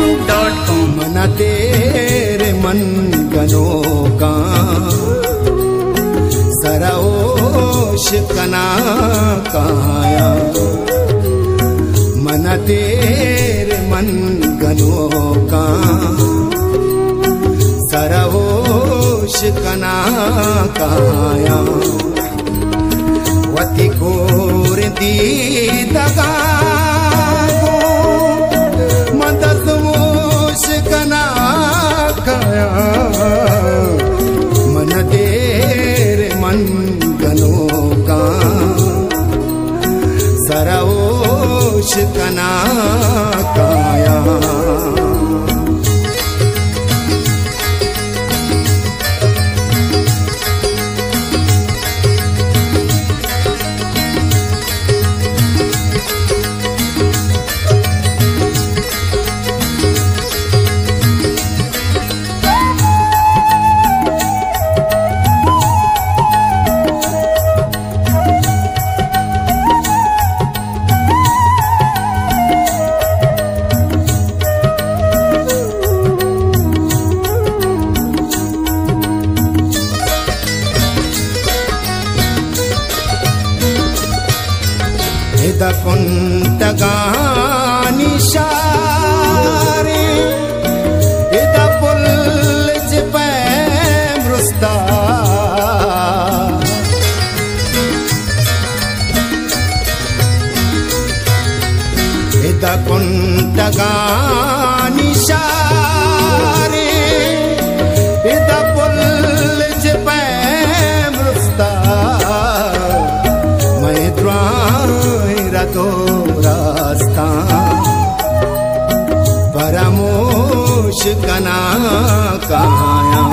youtube.com। मना तेरे मन गनो का सराओश कना काया मना तेरे मन गनो का सराओश कना काया वती कोर दी दगा मदसमोश कना काया मन तेरे मन गनो का सराओश कना काया कुंतगानी शारे इदा पुल्ज पैम रुस्ता इदा कुंतगानी शारे इदा पुल्ज पैम रुस्ता मैं तो रास्ता परमोश कना काया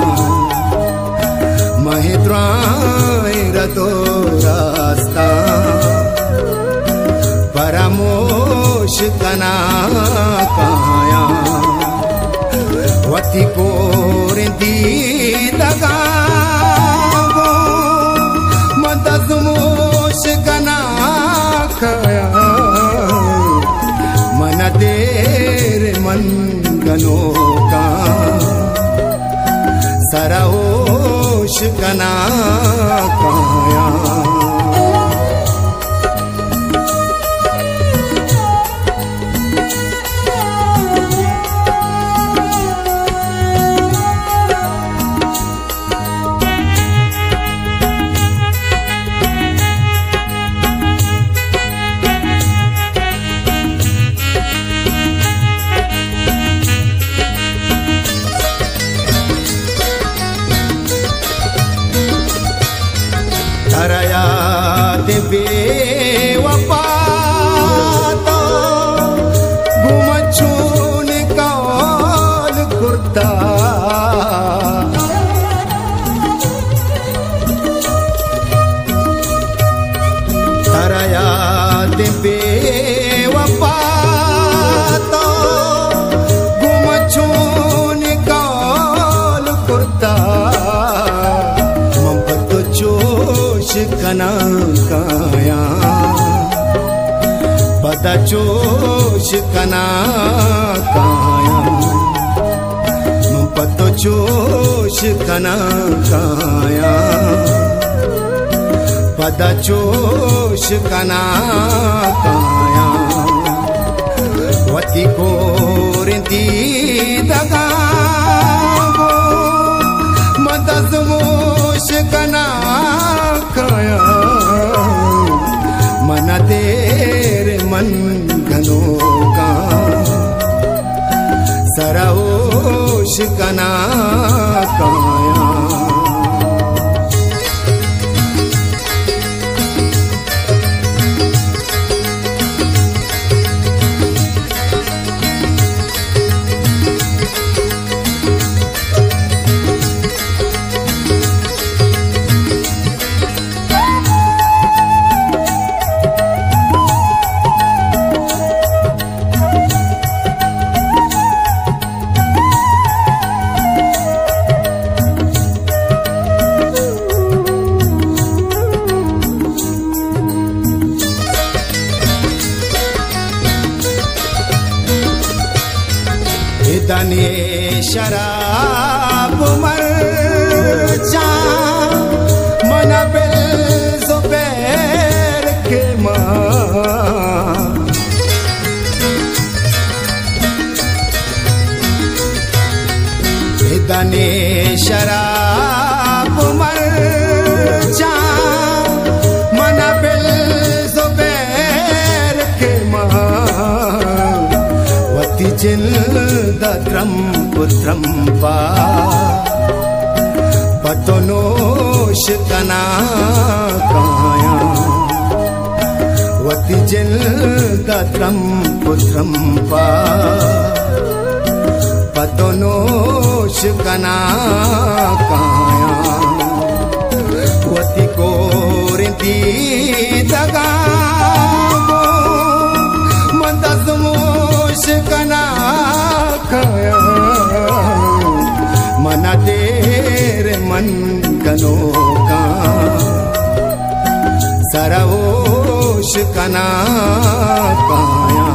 महिद्राय तो रास्ता परमोश कना काया वती कोर दी दगा मदसमोश कना काया मन तेरे मन गनो का सराओश कना काया बेवफा तो घुमछून कौल कुर्ता तारा याद बेवफा तो घुमछून कौल कुर्ता मोहब्बत जोश कना काया बदा जोश कना काया पतो जोश कना काया बदा जोश कना काया वती कोर दी दगा मदसमोश कना काया मना तेरे मन गनो का सराओश कना काया गने शराब मर जा मना बिल जुबैर के वती जिल दत्रम पुत्रम पा पतो नोश कना काया वती जिल दत्रम पुत्रम पा पतो नोश कना काया वती कोरिंती दगा मंदसमोश कना काया मना देर मन गनो का सरवोश कना काया